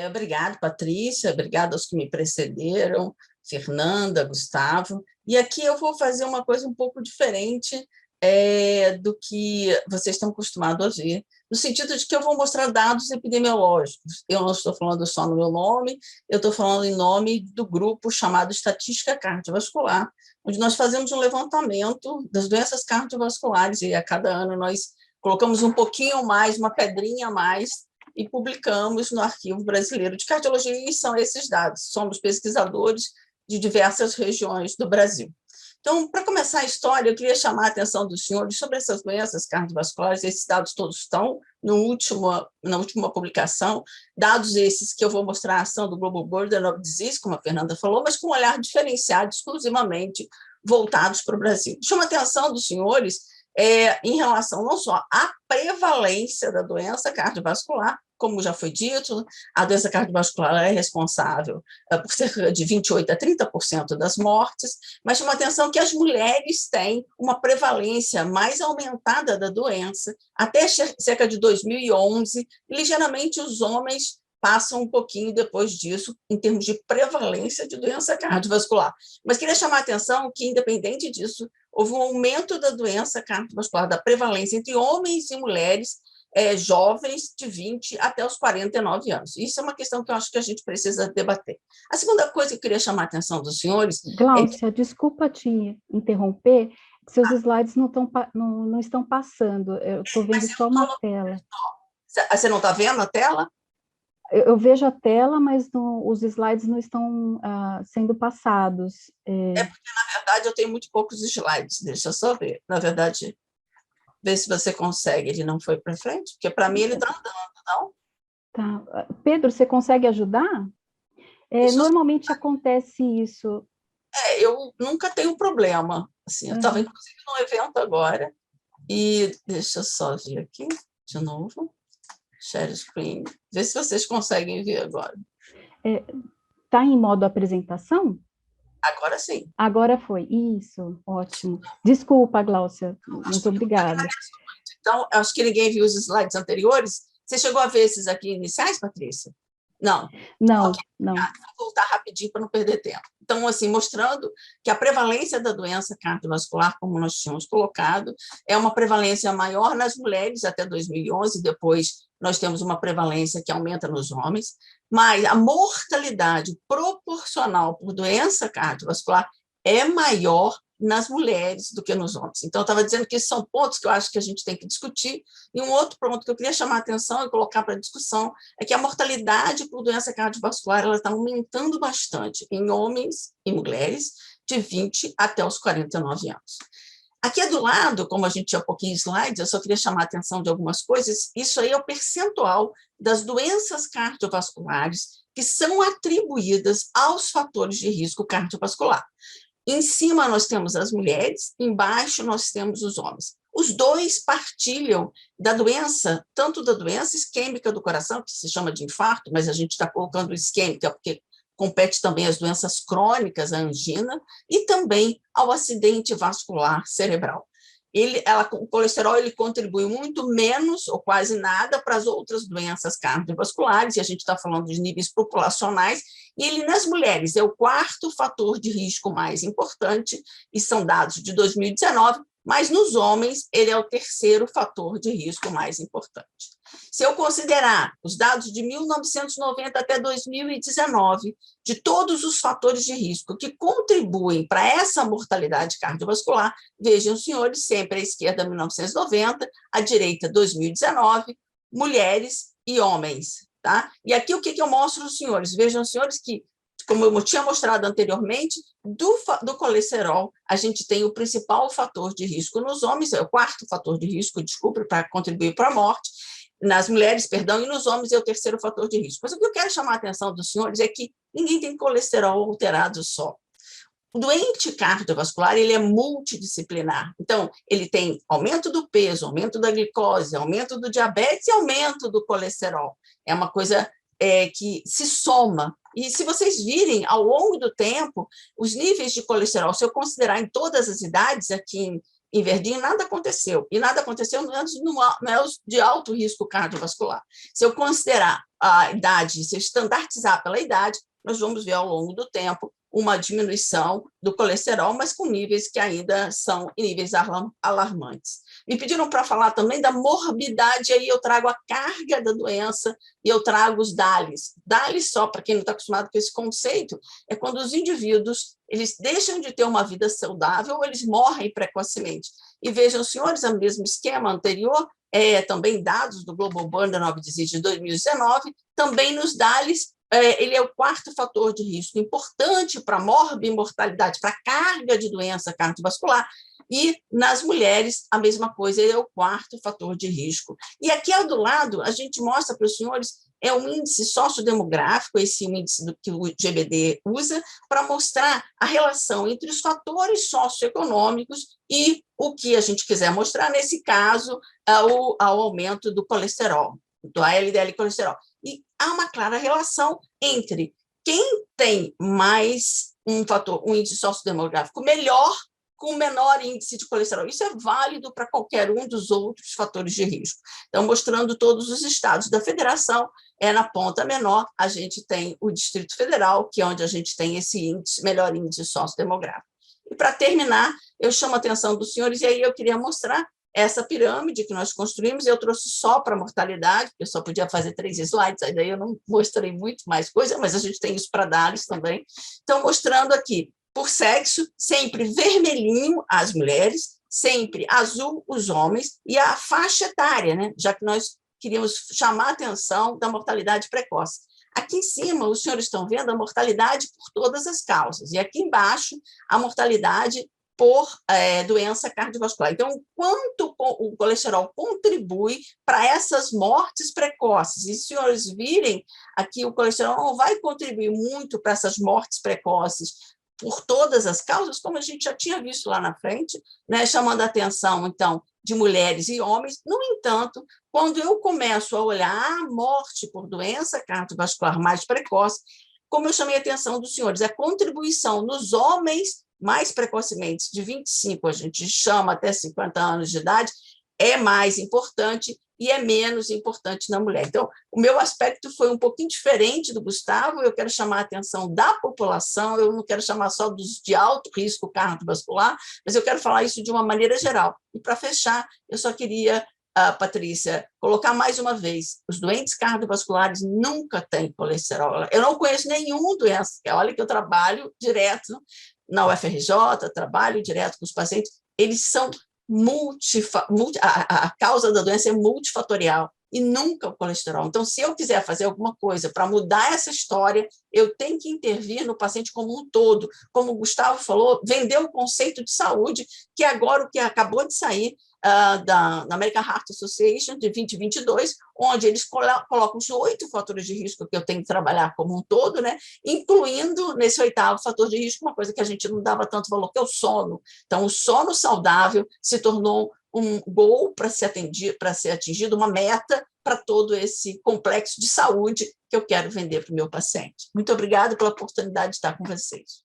Obrigado, Patrícia, obrigado aos que me precederam, Fernanda, Gustavo. E aqui eu vou fazer uma coisa um pouco diferente do que vocês estão acostumados a ver, no sentido de que eu vou mostrar dados epidemiológicos. Eu não estou falando só no meu nome, eu estou falando em nome do grupo chamado Estatística Cardiovascular, onde nós fazemos um levantamento das doenças cardiovasculares, e a cada ano nós colocamos um pouquinho mais, uma pedrinha a mais, e publicamos no Arquivo Brasileiro de Cardiologia, e são esses dados. Somos pesquisadores de diversas regiões do Brasil. Então, para começar a história, eu queria chamar a atenção dos senhores sobre essas doenças cardiovasculares. Esses dados todos estão na última publicação, dados esses que eu vou mostrar a ação do Global Burden of Disease, como a Fernanda falou, mas com um olhar diferenciado, exclusivamente voltados para o Brasil. Chama a atenção dos senhores em relação não só à prevalência da doença cardiovascular, como já foi dito, a doença cardiovascular é responsável por cerca de 28% a 30% das mortes, mas chama a atenção que as mulheres têm uma prevalência mais aumentada da doença, até cerca de 2011, e ligeiramente os homens passam um pouquinho depois disso, em termos de prevalência de doença cardiovascular. Mas queria chamar a atenção que, independente disso, houve um aumento da doença cardiovascular, da prevalência entre homens e mulheres jovens de 20 até os 49 anos. Isso é uma questão que eu acho que a gente precisa debater. A segunda coisa que eu queria chamar a atenção dos senhores... Gláucia, desculpa te interromper, seus slides não estão passando, eu estou vendo só uma tela. Você não está vendo a tela? Eu vejo a tela, mas os slides não estão sendo passados. É porque, na verdade, eu tenho muito poucos slides, deixa eu só ver. Na verdade, ver se você consegue. Ele não foi para frente, porque para mim ele está andando, não? Tá. Pedro, você consegue ajudar? Normalmente acontece isso. Eu nunca tenho problema. Assim, eu estava, inclusive, num evento agora, e deixa eu só ver aqui, de novo. Share screen. Vê se vocês conseguem ver agora. Está em modo apresentação? Agora sim. Agora foi. Isso, ótimo. Desculpa, Gláucia. Muito obrigada. Então, acho que ninguém viu os slides anteriores. Você chegou a ver esses aqui iniciais, Patrícia? Não. Não, okay. não. Vou voltar rapidinho para não perder tempo. Então, assim, mostrando que a prevalência da doença cardiovascular, como nós tínhamos colocado, é uma prevalência maior nas mulheres até 2011, depois nós temos uma prevalência que aumenta nos homens, mas a mortalidade proporcional por doença cardiovascular é maior nas mulheres do que nos homens. Então, eu estava dizendo que esses são pontos que eu acho que a gente tem que discutir, e um outro ponto que eu queria chamar a atenção e colocar para discussão é que a mortalidade por doença cardiovascular ela está aumentando bastante em homens e mulheres de 20 até os 49 anos. Aqui do lado, como a gente tinha pouquinho slides, eu só queria chamar a atenção de algumas coisas. Isso aí é o percentual das doenças cardiovasculares que são atribuídas aos fatores de risco cardiovascular. Em cima nós temos as mulheres, embaixo nós temos os homens. Os dois partilham da doença, tanto da doença isquêmica do coração, que se chama de infarto, mas a gente está colocando isquêmica porque compete também às doenças crônicas, a angina, e também ao acidente vascular cerebral. O colesterol ele contribui muito menos ou quase nada para as outras doenças cardiovasculares, e a gente está falando de níveis populacionais, e ele nas mulheres é o quarto fator de risco mais importante, e são dados de 2019, mas nos homens ele é o terceiro fator de risco mais importante. Se eu considerar os dados de 1990 até 2019, de todos os fatores de risco que contribuem para essa mortalidade cardiovascular, vejam, senhores, sempre à esquerda 1990, à direita 2019, mulheres e homens. Tá? E aqui o que eu mostro aos senhores? Vejam, senhores, que, como eu tinha mostrado anteriormente, do colesterol, a gente tem o principal fator de risco nos homens, é o quarto fator de risco, desculpe, para contribuir para a morte, nas mulheres, perdão, e nos homens é o terceiro fator de risco. Mas o que eu quero chamar a atenção dos senhores é que ninguém tem colesterol alterado só. O doente cardiovascular ele é multidisciplinar. Então, ele tem aumento do peso, aumento da glicose, aumento do diabetes e aumento do colesterol. É uma coisa que se soma. E se vocês virem, ao longo do tempo, os níveis de colesterol, se eu considerar em todas as idades, aqui em verdinho, nada aconteceu. E nada aconteceu não é os de alto risco cardiovascular. Se eu considerar a idade, se eu estandartizar pela idade, nós vamos ver ao longo do tempo uma diminuição do colesterol, mas com níveis que ainda são níveis alarmantes. Me pediram para falar também da morbidade, aí eu trago a carga da doença e eu trago os DALYs. DALYs, só para quem não está acostumado com esse conceito, é quando os indivíduos eles deixam de ter uma vida saudável ou eles morrem precocemente. E vejam, senhores, é o mesmo esquema anterior, também dados do Global Burden of Disease de 2019, também nos DALYs, ele é o quarto fator de risco importante para a morbimortalidade, para a carga de doença cardiovascular, e nas mulheres a mesma coisa, ele é o quarto fator de risco. E aqui ao do lado, a gente mostra para os senhores um índice sociodemográfico, esse índice que o GBD usa, para mostrar a relação entre os fatores socioeconômicos e o que a gente quiser mostrar, nesse caso, ao aumento do colesterol, do LDL colesterol. E há uma clara relação entre quem tem mais um índice sociodemográfico melhor com menor índice de colesterol. Isso é válido para qualquer um dos outros fatores de risco. Então, mostrando todos os estados da federação, na ponta menor, a gente tem o Distrito Federal, que é onde a gente tem esse índice, melhor índice sociodemográfico. E, para terminar, eu chamo a atenção dos senhores, e aí eu queria mostrar essa pirâmide que nós construímos. Eu trouxe só para a mortalidade, porque eu só podia fazer 3 slides, aí daí eu não mostrei muito mais coisa, mas a gente tem isso para DALYs também. Então, mostrando aqui, por sexo, sempre vermelhinho as mulheres, sempre azul os homens, e a faixa etária, né? Já que nós queríamos chamar a atenção da mortalidade precoce. Aqui em cima, os senhores estão vendo a mortalidade por todas as causas, e aqui embaixo, a mortalidade por doença cardiovascular. Então, quanto o colesterol contribui para essas mortes precoces? E se os senhores virem, aqui o colesterol não vai contribuir muito para essas mortes precoces por todas as causas, como a gente já tinha visto lá na frente, né, chamando a atenção, então, de mulheres e homens. No entanto, quando eu começo a olhar a morte por doença cardiovascular mais precoce, como eu chamei a atenção dos senhores, a contribuição nos homens mais precocemente, de 25, a gente chama até 50 anos de idade, é mais importante e é menos importante na mulher. Então, o meu aspecto foi um pouquinho diferente do Gustavo, eu quero chamar a atenção da população, eu não quero chamar só dos de alto risco cardiovascular, mas eu quero falar isso de uma maneira geral. E, para fechar, eu só queria, Patrícia, colocar mais uma vez, os doentes cardiovasculares nunca têm colesterol. Eu não conheço nenhuma doença, olha que eu trabalho direto na UFRJ, trabalho direto com os pacientes, eles são a causa da doença é multifatorial e nunca o colesterol. Então, se eu quiser fazer alguma coisa para mudar essa história, eu tenho que intervir no paciente como um todo. Como o Gustavo falou, vender o conceito de saúde, que agora o que acabou de sair da American Heart Association de 2022, onde eles colocam os 8 fatores de risco que eu tenho que trabalhar como um todo, né? Incluindo nesse 8º fator de risco uma coisa que a gente não dava tanto valor, que é o sono. Então, o sono saudável se tornou um goal para ser atingido, uma meta para todo esse complexo de saúde que eu quero vender para o meu paciente. Muito obrigada pela oportunidade de estar com vocês.